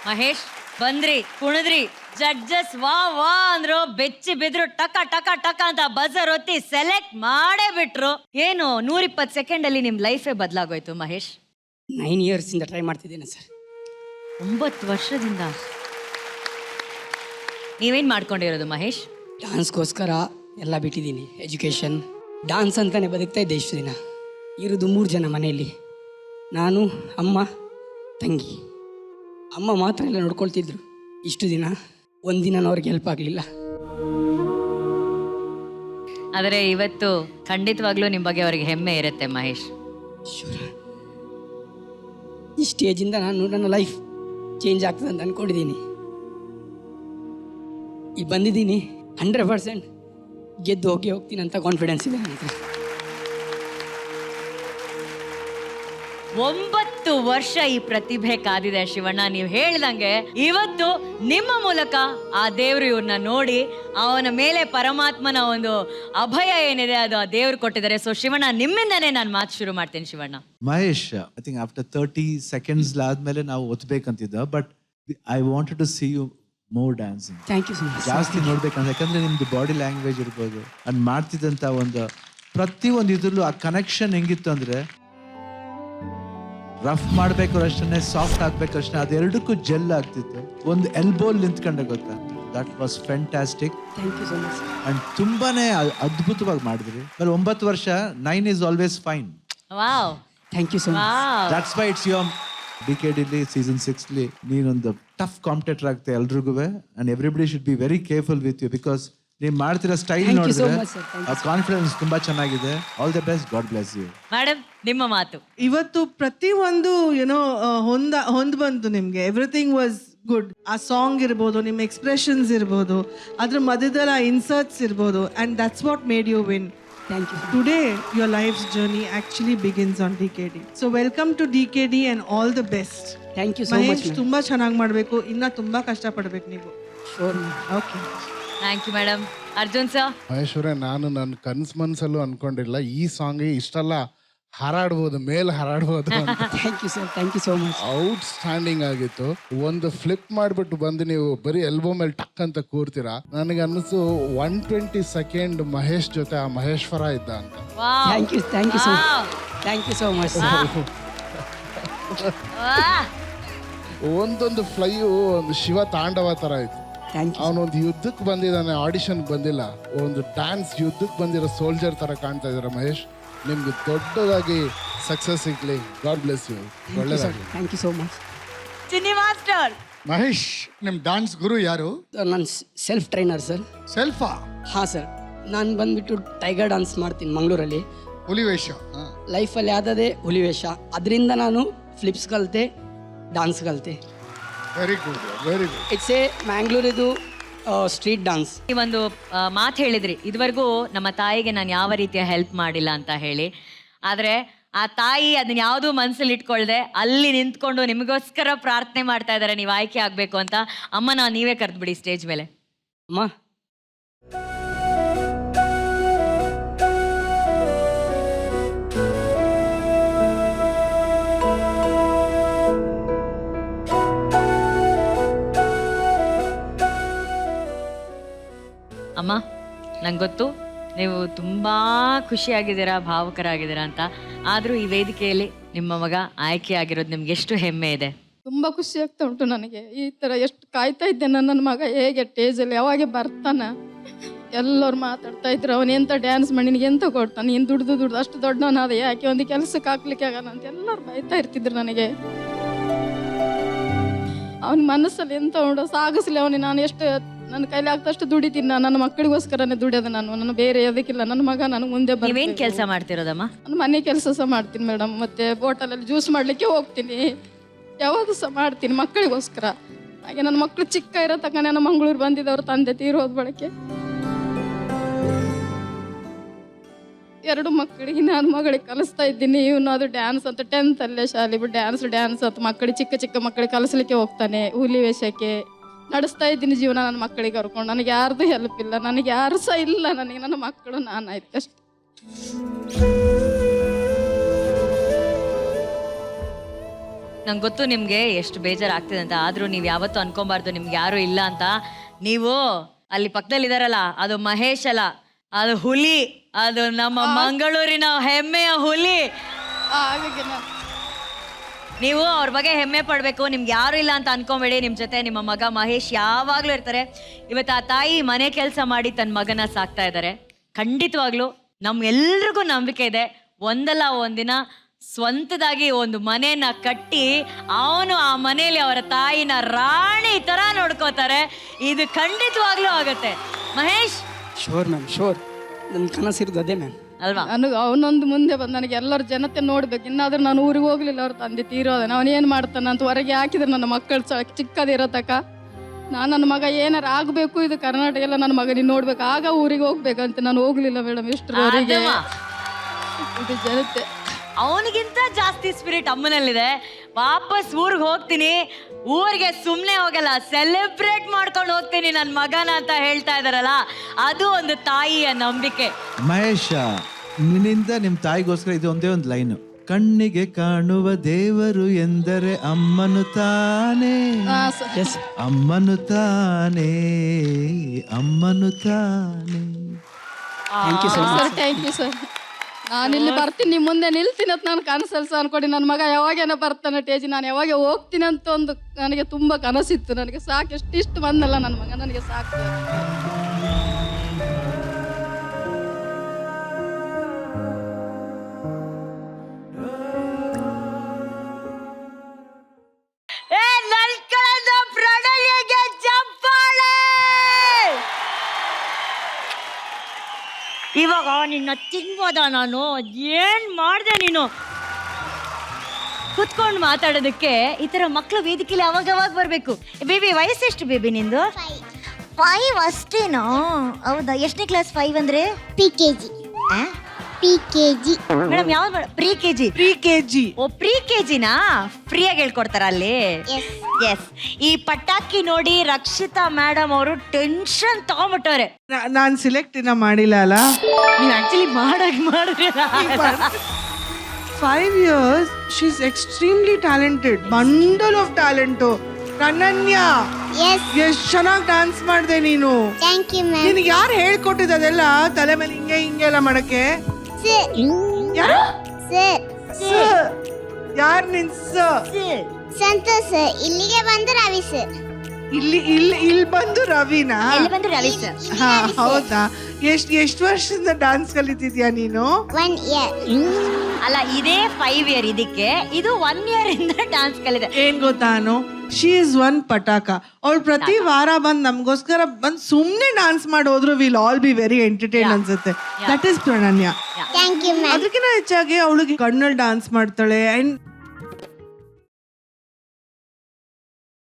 ಮಹೇಶ್ ಬಂದ್ರಿ ಕುಣಿದ್ರಿ ಜಡ್ಜಸ್ ವಾ ವಾ ಅಂದ್ರು ಬೆಚ್ಚಿ ಬಿದ್ರು ಟಕ ಟಕ ಟಕ ಅಂತ ಬಜರ್ ಒತ್ತಿ ಸೆಲೆಕ್ಟ್ ಮಾಡೇ ಬಿಟ್ರು. ಏನು 120 ಸೆಕೆಂಡ್ ಅಲ್ಲಿ ನಿಮ್ ಲೈಫೇ ಬದಲಾಗೋಯ್ತು ಮಹೇಶ್. 9 years ಇಂದ ಟ್ರೈ ಮಾಡ್ತಿದ್ದೇನೆ ಸರ್. 9 ವರ್ಷದಿಂದ ನೀವೇನ್ ಮಾಡ್ಕೊಂಡಿರೋದು ಮಹೇಶ್? ಡಾನ್ಸ್ಗೋಸ್ಕರ ಎಲ್ಲ ಬಿಟ್ಟಿದ್ದೀನಿ. ಎಜುಕೇಷನ್ ಡಾನ್ಸ್ ಅಂತಾನೆ ಬದುಕ್ತಾ ಇದ್ದೆ ಇಷ್ಟು ದಿನ. ಇರೋದು 3 ಜನ ಮನೆಯಲ್ಲಿ, ನಾನು, ಅಮ್ಮ, ತಂಗಿ. ಅಮ್ಮ ಮಾತ್ರ ಎಲ್ಲ ನೋಡ್ಕೊಳ್ತಿದ್ರು ಇಷ್ಟು ದಿನ. ಒಂದಿನ ಅವ್ರಿಗೆ ಹೆಲ್ಪ್ ಆಗಲಿಲ್ಲ. ಆದರೆ ಇವತ್ತು ಖಂಡಿತವಾಗ್ಲೂ ನಿಮ್ಮ ಬಗ್ಗೆ ಅವ್ರಿಗೆ ಹೆಮ್ಮೆ ಇರುತ್ತೆ ಮಹೇಶ್. ಈ ಸ್ಟೇಜಿಂದ ನಾನು ನನ್ನ ಲೈಫ್ ಚೇಂಜ್ ಆಗ್ತದೆ ಅಂತ ಅಂದ್ಕೊಂಡಿದ್ದೀನಿ. ಇಲ್ಲಿ ಬಂದಿದ್ದೀನಿ 100% ಗೆದ್ದು ಹೋಗ್ತೀನಿ ಅಂತ ಕಾನ್ಫಿಡೆನ್ಸ್ ಇದೆ ನನಗೆ. 9 ವರ್ಷ ಈ ಪ್ರತಿಭೆ ಕಾದಿದೆ ಶಿವಣ್ಣ. ನೀವು ಹೇಳ್ದಂಗೆ ಇವತ್ತು ನಿಮ್ಮ ಮೂಲಕ ಆ ದೇವರು ಇವ್ರನ್ನ ನೋಡಿ ಅವನ ಮೇಲೆ ಪರಮಾತ್ಮನ ಒಂದು ಅಭಯ ಏನಿದೆ ಅದು ಆ ದೇವ್ರು ಕೊಟ್ಟಿದ್ದಾರೆ. ಸೊ ಶಿವಣ್ಣ, ನಿಮ್ಮಿಂದನೇ ನಾನು ಮಾತು ಶುರು ಮಾಡ್ತೇನೆ. Shivanna, Mahesh, I think after 30 seconds ಆದ್ಮೇಲೆ ನಾವು ಒತ್ತಬೇಕಂತಿದ್ದ, but I wanted to see you more dancing. Thank you so much. ಜಾಸ್ತಿ ನೋಡ್ಬೇಕಂತ, ಯಾಕಂದ್ರೆ ನಿಮ್ದು ಬಾಡಿ ಲ್ಯಾಂಗ್ವೇಜ್ ಇರ್ಬೋದು, ಅದು ಮಾಡ್ತಿದ್ದಂಥ ಒಂದು ಪ್ರತಿಯೊಂದು ಇದ್ರಲ್ಲೂ ಆ ಕನೆಕ್ಷನ್ ಹೆಂಗಿತ್ತು ಅಂದ್ರೆ, ರಫ್ ಮಾಡ್ಬೇಕು ಅಷ್ಟೇ, ಸಾಫ್ಟ್ ಆಗ್ಬೇಕು ಅಷ್ಟೇ, ಅದೆರಡಕ್ಕೂ ಜೆಲ್ ಆಗ್ತಿತ್ತು. ಒಂದು ಎಲ್ಬೋಲ್ ನಿಂತ್ಕೊಂಡೆ ಗೊತ್ತಾ, that was fantastic. Thank you so much. And ತುಂಬಾನೇ ಅದ್ಭುತವಾಗಿ ಮಾಡಿದ್ರಿ. ಬಟ್ 9 ವರ್ಷ 9 is always fine. Wow, thank you so much. That's why it's your ಡಿಕೆಡಿಲಿ ಸೀಸನ್ 6 ನೀನೊಂದು ಟಫ್ ಕಾಂಪಿಟೇಟರ್ ಆಗ್ತಾ ಎಲ್ರಿಗೂ. And everybody should be very careful with you, because ನೀವು ಮಾಡ್ತಿರೋ ಸ್ಟೈಲ್ ನೋಡಿದ್ರೆ ಆ ಕಾನ್ಫಿಡೆನ್ಸ್ ತುಂಬಾ ಚೆನ್ನಾಗಿದೆ. All the best, God bless you. Madam, ನಿಮ್ಮ ಮಾತು. ಇವತ್ತು ಪ್ರತಿ ಒಂದು ಏನೋ ಹೊಂದ್ ಬಂತು ನಿಮ್ಗೆ. Everything was good. ಆ ಸಾಂಗ್ ಇರ್ಬೋದು, ನಿಮ್ಮ ಎಕ್ಸ್ಪ್ರೆಷನ್ಸ್ ಇರ್ಬೋದು, ಅದ್ರ ಮಧ್ಯದಲ್ಲಿ ಆ ಇನ್ಸರ್ಟ್ಸ್ ಇರ್ಬೋದು, and that's what made you win. Thank you. Today, your life's journey actually begins on DKD. So welcome to DKD and all the best. Thank you so much. Mahesh, ತುಂಬಾ ಚೆನ್ನಾಗಿ ಮಾಡಬೇಕು, ಇನ್ನ ತುಂಬಾ ಕಷ್ಟಪಡ್ಬೇಕು ನೀವು. Sure. Okay, thank you madam. Arjun sir. ಮಹೇಶ್ವರೇ, ನಾನು ನನ್ನ ಮನಸ್ಸಲ್ಲೂ ಅನ್ಕೊಂಡಿಲ್ಲ ಈ ಸಾಂಗ್ ಇಷ್ಟೆಲ್ಲ ಹಾರಾಡ್ಬೋದು, ಮೇಲೆ ಹಾರಾಡ್ಬೋದು ಅಂತ. Thank you sir, thank you so much. Outstanding ಆಗಿತ್ತು. ಒಂದು ಫ್ಲಿಪ್ ಮಾಡಿಬಿಟ್ಟು ಬಂದು ನೀವು ಬರೀ ಎಲ್ಬೋ ಮೇಲೆ ಟಕ್ ಅಂತ ಕೂರ್ತೀರಾ. ನನಗೆ ಅನ್ನಿಸ್ತು 120 ಸೆಕೆಂಡ್ ಮಹೇಶ್ ಜೊತೆ ಆ ಮಹೇಶ್ವರ ಇದ್ದ ಅಂತ. Thank you, thank you so much. Thank you so much. ಒಂದೊಂದು ಫ್ಲೈಯು ಒಂದು ಶಿವ ತಾಂಡವ ಥರ ಇತ್ತು. Thank you. ಅವನೊಂದು ಯುದ್ಧಕ್ಕೆ ಬಂದಿದ್ದಾನೆ, ಆಡಿಷನ್ ಬಂದಿಲ್ಲ, ಒಂದು ಡ್ಯಾನ್ಸ್ ಯುದ್ಧಕ್ಕೆ ಬಂದಿರೋ ಸೋಲ್ಜರ್ ಥರ ಕಾಣ್ತಾ ಇದ್ದಾರೆ ಮಹೇಶ್. ನಿಮ್ಗೆ ದೊಡ್ಡದಾಗಿ ಸಕ್ಸಸ್ ಸಿಗ್ಲಿ. God bless you. ಒಳ್ಳೆದಾಗಿ. Thank you so much. Chinni master. Mahesh, ನಿಮ್ಮ ಡಾನ್ಸ್ ಗುರು ಯಾರು? ನಾನು ಸೆಲ್ಫ್ ಟ್ರೈನರ್ ಸರ್. ಸೆಲ್ಫಾ? ಹಾಂ ಸರ್. ನಾನು ಬಂದ್ಬಿಟ್ಟು ಟೈಗರ್ ಡಾನ್ಸ್ ಮಾಡ್ತೀನಿ ಮಂಗಳೂರಲ್ಲಿ. ಹುಲಿವೇಷ? ಲೈಫಲ್ಲಿ ಆದದೇ ಹುಲಿವೇಷ. ಅದರಿಂದ ನಾನು ಫ್ಲಿಪ್ಸ್ ಕಲಿತೆ, ಡಾನ್ಸ್ ಕಲಿತೆ. Very good, very good. It's a ಮ್ಯಾಂಗ್ಳೂರಿದು ಸ್ಟ್ರೀಟ್ ಡಾನ್ಸ್. ಈ ಒಂದು ಮಾತು ಹೇಳಿದ್ರಿ, ಇದುವರೆಗೂ ನಮ್ಮ ತಾಯಿಗೆ ನಾನು ಯಾವ ರೀತಿಯ ಹೆಲ್ಪ್ ಮಾಡಿಲ್ಲ ಅಂತ ಹೇಳಿ. ಆದರೆ ಆ ತಾಯಿ ಅದನ್ನ ಯಾವುದೂ ಮನಸ್ಸಲ್ಲಿ ಇಟ್ಕೊಳ್ದೆ ಅಲ್ಲಿ ನಿಂತ್ಕೊಂಡು ನಿಮಗೋಸ್ಕರ ಪ್ರಾರ್ಥನೆ ಮಾಡ್ತಾ ಇದ್ದಾರೆ, ನೀವು ಆಯ್ಕೆ ಆಗಬೇಕು ಅಂತ. ಅಮ್ಮನ ನೀವೇ ಕರೆದ್ಬಿಡಿ ಸ್ಟೇಜ್ ಮೇಲೆ. ಅಮ್ಮ, ಅಮ್ಮ, ನಂಗೆ ಗೊತ್ತು ನೀವು ತುಂಬ ಖುಷಿಯಾಗಿದ್ದೀರಾ, ಭಾವುಕರಾಗಿದ್ದೀರಾ ಅಂತ. ಆದರೂ ಈ ವೇದಿಕೆಯಲ್ಲಿ ನಿಮ್ಮ ಮಗ ಆಯ್ಕೆ ಆಗಿರೋದು ನಿಮ್ಗೆ ಎಷ್ಟು ಹೆಮ್ಮೆ ಇದೆ? ತುಂಬ ಖುಷಿ ಆಗ್ತಾ ಉಂಟು ನನಗೆ. ಈ ಥರ ಎಷ್ಟು ಕಾಯ್ತಾ ಇದ್ದೆ ನನ್ನ ಮಗ ಹೇಗೆ ಸ್ಟೇಜಲ್ಲಿ ಯಾವಾಗ ಬರ್ತಾನೆ. ಎಲ್ಲರೂ ಮಾತಾಡ್ತಾ ಇದ್ರು, ಅವನು ಎಂತ ಡ್ಯಾನ್ಸ್ ಮಾಡಿ ನಿನಗೆ ಎಂತ ಕೊಡ್ತಾನೆ, ನೀನು ದುಡ್ದು ಅಷ್ಟು ದೊಡ್ಡವನಾದ ಯಾಕೆ ಒಂದು ಕೆಲಸಕ್ಕೆ ಹಾಕ್ಲಿಕ್ಕೆ ಆಗೋಣ ಅಂತ ಎಲ್ಲರೂ ಬೈತಾ ಇರ್ತಿದ್ರು ನನಗೆ. ಅವನ ಮನಸ್ಸಲ್ಲಿ ಎಂತ ಉಂಟು ಸಾಗಿಸ್ಲಿ ಅವನಿಗೆ. ನಾನು ಎಷ್ಟು ನನ್ನ ಕೈಲಿ ಆಗ್ತಷ್ಟು ದುಡಿತೀನಿ. ನನ್ನ ಮಕ್ಕಳಿಗೋಸ್ಕರನೇ ದುಡಿಯೋದು ನಾನು. ನನ್ನ ಬೇರೆ ಅದಕ್ಕಿಲ್ಲ. ನನ್ನ ಮಗ ನನಗೆ ಮುಂದೆ ನೀವೇನು ಕೆಲಸ ಮಾಡ್ತಿರೋದಮ್ಮ? ನಾನು ಮನೆ ಕೆಲಸ ಸಹ ಮಾಡ್ತೀನಿ ಮೇಡಮ್. ಮತ್ತೆ ಹೋಟೆಲಲ್ಲಿ ಜ್ಯೂಸ್ ಮಾಡಲಿಕ್ಕೆ ಹೋಗ್ತೀನಿ, ಯಾವುದು ಸಹ ಮಾಡ್ತೀನಿ ಮಕ್ಕಳಿಗೋಸ್ಕರ. ಹಾಗೆ ನನ್ನ ಮಕ್ಕಳು ಚಿಕ್ಕ ಇರೋ ತನಕ ನಾನು ಮಂಗಳೂರು ಬಂದಿದ್ದವ್ರ ತಂದೆ ತೀರೋದ್ ಬಳಕೆ 2 ಮಕ್ಕಳಿಗೆ ನಾನು ಮಗಳಿಗೆ ಕಲಿಸ್ತಾ ಇದ್ದೀನಿ. ಇವನು ಅದು ಡ್ಯಾನ್ಸ್ ಅಂತ 10th ಅಲ್ಲೇ ಶಾಲೆ ಬಿಟ್ಟು ಡ್ಯಾನ್ಸ್ ಅಂತ ಮಕ್ಕಳಿಗೆ ಚಿಕ್ಕ ಮಕ್ಕಳಿಗೆ ಕಲಿಸ್ಲಿಕ್ಕೆ ಹೋಗ್ತಾನೆ. ಹುಲಿ ವೇಷಕ್ಕೆ ನಡೆಸ್ತಾ ಇದ್ದೀನಿ ಜೀವನ ನನ್ನ ಮಕ್ಕಳಿಗೆ ಕರ್ಕೊಂಡು. ನನಗೆ ಯಾರ್ದು ಹೆಲ್ಪ್ ಇಲ್ಲ, ನನಗೆ ಯಾರು ಸಹ ಇಲ್ಲ. ನನಗೆ ನನ್ನ ಮಕ್ಕಳು ನಾನು ಆಯ್ತು ಅಷ್ಟೆ. ನಂಗೆ ಗೊತ್ತು ನಿಮಗೆ ಎಷ್ಟು ಬೇಜಾರಾಗ್ತಿದೆ ಅಂತ, ಆದರೂ ನೀವು ಯಾವತ್ತೂ ಅನ್ಕೊಬಾರ್ದು ನಿಮ್ಗೆ ಯಾರೂ ಇಲ್ಲ ಅಂತ. ನೀವು ಅಲ್ಲಿ ಪಕ್ಕದಲ್ಲಿ ಇದಾರಲ್ಲ, ಅದು ಮಹೇಶ್ ಅಲ್ಲ, ಅದು ಹುಲಿ, ಅದು ನಮ್ಮ ಮಂಗಳೂರಿನ ಹೆಮ್ಮೆಯ ಹುಲಿ. ಹಾಗಾಗಿ ನಾನು ನೀವು ಅವ್ರ ಬಗ್ಗೆ ಹೆಮ್ಮೆ ಪಡಬೇಕು. ನಿಮ್ಗೆ ಯಾರು ಇಲ್ಲ ಅಂತ ಅನ್ಕೊಂಬೇಡಿ. ನಿಮ್ಮ ಜೊತೆ ನಿಮ್ಮ ಮಗ ಮಹೇಶ್ ಯಾವಾಗಲೂ ಇರ್ತಾರೆ. ಇವತ್ತು ಆ ತಾಯಿ ಮನೆ ಕೆಲಸ ಮಾಡಿ ತನ್ನ ಮಗನ ಸಾಕ್ತಾ ಇದ್ದಾರೆ. ಖಂಡಿತವಾಗ್ಲೂ ನಮ್ಗೆಲ್ರಿಗೂ ನಂಬಿಕೆ ಇದೆ, ಒಂದಲ್ಲ ಒಂದಿನ ಸ್ವಂತದಾಗಿ ಒಂದು ಮನೆಯನ್ನ ಕಟ್ಟಿ ಅವನು ಆ ಮನೆಯಲ್ಲಿ ಅವರ ತಾಯಿನ ರಾಣಿ ಥರ ನೋಡ್ಕೋತಾರೆ. ಇದು ಖಂಡಿತವಾಗ್ಲೂ ಆಗುತ್ತೆ. Mahesh sure ma'am, sure. ನನ್ನ ಕನಸಿರೋದು ಅದೇ ಮ್ಯಾಮ್. ಅಲ್ವಾ? ನನಗೆ ಅವನೊಂದು ಮುಂದೆ ಬಂದು ನನಗೆ ಎಲ್ಲರ ಜನತೆ ನೋಡ್ಬೇಕು. ಇನ್ನಾದ್ರೂ ನಾನು ಊರಿಗೆ ಹೋಗ್ಲಿಲ್ಲ, ಅವ್ರ ತಂದೆ ತೀರೋದನ. ಅವನೇನು ಮಾಡ್ತಾನೆ ಅಂತ ಹೊರಗೆ ಹಾಕಿದ್ರೆ ನನ್ನ ಮಕ್ಕಳು ಚಿಕ್ಕದಿರೋ ತಕ ನಾನು ನನ್ನ ಮಗ ಏನಾರು ಆಗಬೇಕು, ಇದು ಕರ್ನಾಟಕ ಎಲ್ಲ ನನ್ನ ಮಗನಿಗೆ ನೋಡ್ಬೇಕು, ಆಗ ಊರಿಗೆ ಹೋಗ್ಬೇಕಂತ ನಾನು ಹೋಗ್ಲಿಲ್ಲ ಮೇಡಮ್. ಇಷ್ಟರವರೆಗೆ ಇದು ಜನತೆ ಅವನಿಗಿಂತ ಜಾಸ್ತಿ ಸ್ಪಿರಿಟ್ ಅಮ್ಮನಲ್ಲಿದೆ. ವಾಪಸ್ ಊರಿಗೆ ಹೋಗ್ತೀನಿ, ಊರಿಗೆ ಸುಮ್ಮನೆ ಹೋಗಲ್ಲ, ಸೆಲೆಬ್ರೇಟ್ ಮಾಡ್ಕೊಂಡು ಹೋಗ್ತೀನಿ ನನ್ನ ಮಗನ ಅಂತ ಹೇಳ್ತಾ ಇದಾರಲ್ಲ, ಅದು ಒಂದು ತಾಯಿಯ ನಂಬಿಕೆ. ಮಹೇಶ, ನಿನ್ನಿಂದ ನಿಮ್ಮ ತಾಯಿಗೋಸ್ಕರ ಇದು ಒಂದೇ ಒಂದು ಲೈನು. ಕಣ್ಣಿಗೆ ಕಾಣುವ ದೇವರು ಎಂದರೆ ಅಮ್ಮನು ತಾನೇ, ಎಸ್ ಅಮ್ಮನು ತಾನೇ, ಅಮ್ಮನು ತಾನೇ. Thank you so much. Sir, thank you sir. ನಾನಿಲ್ಲಿ ಬರ್ತೀನಿ, ನಿಮ್ಮ ಮುಂದೆ ನಿಲ್ತೀನಿ ಅಂತ ನಾನು ಕನಸಲ್ಸ ಅನ್ಕೊಂಡು ನನ್ನ ಮಗ ಯಾವಾಗೇನೋ ಬರ್ತಾನೆ ಟೇಜಿ, ನಾನು ಯಾವಾಗ ಹೋಗ್ತೀನಿ ಅಂತ ಒಂದು ನನಗೆ ತುಂಬ ಕನಸಿತ್ತು. ನನಗೆ ಸಾಕು, ಎಷ್ಟಿಷ್ಟು ಬಂದಲ್ಲ ನನ್ನ ಮಗ, ನನಗೆ ಸಾಕು. ಪ್ರಣಯಗೆ ಚಪ್ಪಾಳೆ. ಇವಾಗ ನಿನ್ನ ತಿನ್ಬೋದ ನಾನು? ಏನ್ ಮಾಡ್ದೆ ನೀನು? ಕುತ್ಕೊಂಡು ಮಾತಾಡೋದಕ್ಕೆ ಈ ತರ ಮಕ್ಳು ವೇದಿಕೆಯಲ್ಲಿ ಅವಾಗ ಬರ್ಬೇಕು. ಬೇಬಿ ವಯಸ್ಸೆಷ್ಟು ಬೇಬಿ ನಿಂದು? 5 ಅಷ್ಟೇನೋ? ಹೌದಾ, ಎಷ್ಟನೇ ಕ್ಲಾಸ್ 5 ಅಂದ್ರೆ? PKG. ಮೇಡಮ್ ಯಾವ್ದು? Pre KG. ಓ, ಪ್ರೀ ಕೆಜಿನಾ? ಫ್ರೀಯಾಗಿ ಹೇಳ್ಕೊಡ್ತಾರ ಅಲ್ಲಿ? ಎಸ್. ಈ ಪಟಾಕಿ ನೋಡಿ ರಕ್ಷಿತಾ ಮೇಡಮ್ ಅವರು ಟೆನ್ಷನ್ ತಗೊಂಡ್ಬಿಟ್ಟವ್ರೆ. ನಾನು ಸಿಲೆಕ್ಟ್ ಇನ್ನ ಮಾಡಿಲ್ಲ ಅಲ್ಲ. ನೀವು ಆಕ್ಚುಲಿ ಮಾಡಿದ್ರಿ. 5 years, she's extremely talented. Bundle of talent. ಅನನ್ಯ, ಎಷ್ಟು ಚೆನ್ನಾಗಿ ಡ್ಯಾನ್ಸ್ ಮಾಡಿದೆ ನೀನು. Thank you, ma'am. ನಿನಗೆ ಯಾರು ಹೇಳ್ಕೊಟ್ಟಿದ್ದು ಅದೆಲ್ಲ? ತಲೆ ಮೇಲೆ ಹಿಂಗೆ ಎಲ್ಲ ಮಾಡಕ್ಕೆ Sir. ಯಾರು? Sir. ಯಾರು ನಿನ್ ಸರ್? ಸಂತೋಷ್ sir. ಇಲ್ಲಿಗೆ ಬಂದು ರವಿ ಸರ್. ಇಲ್ಲಿ ಬಂದು ರವಿನಾ? ಎಲ್ಲಿ ಬಂದು ರವಿ ಸರ್. ಹಾ, ಹೌದಾ? ಎಷ್ಟು ವರ್ಷದಿಂದ ಡ್ಯಾನ್ಸ್ ಕಲಿತಿದ್ಯಾ ನೀನು? 1 year. ಅಲ್ಲ, ಇದೇ 5 year, ಇದಕ್ಕೆ ಇದು 1 year ಇಂದ ಡ್ಯಾನ್ಸ್ ಕಲಿದೆ. ಏನ್ ಗೊತ್ತಾನು, ಶಿ ಇಸ್ ಒನ್ ಪಟಾಕ. ಅವಳು ಪ್ರತಿ ವಾರ ಬಂದ್ ನಮ್ಗೋಸ್ಕರ ಬಂದ್ ಸುಮ್ನೆ ಡ್ಯಾನ್ಸ್ ಮಾಡಿ ಹೋದ್ರು will all be very entertain ಅನ್ಸುತ್ತೆ. That is Prananya. Thank you, ma'am. ಅದಕ್ಕಿಂತ ಹೆಚ್ಚಾಗಿ ಅವಳಿಗೆ ಕಣ್ಣಲ್ಲಿ ಡ್ಯಾನ್ಸ್ ಮಾಡ್ತಾಳೆ. ಅಂಡ್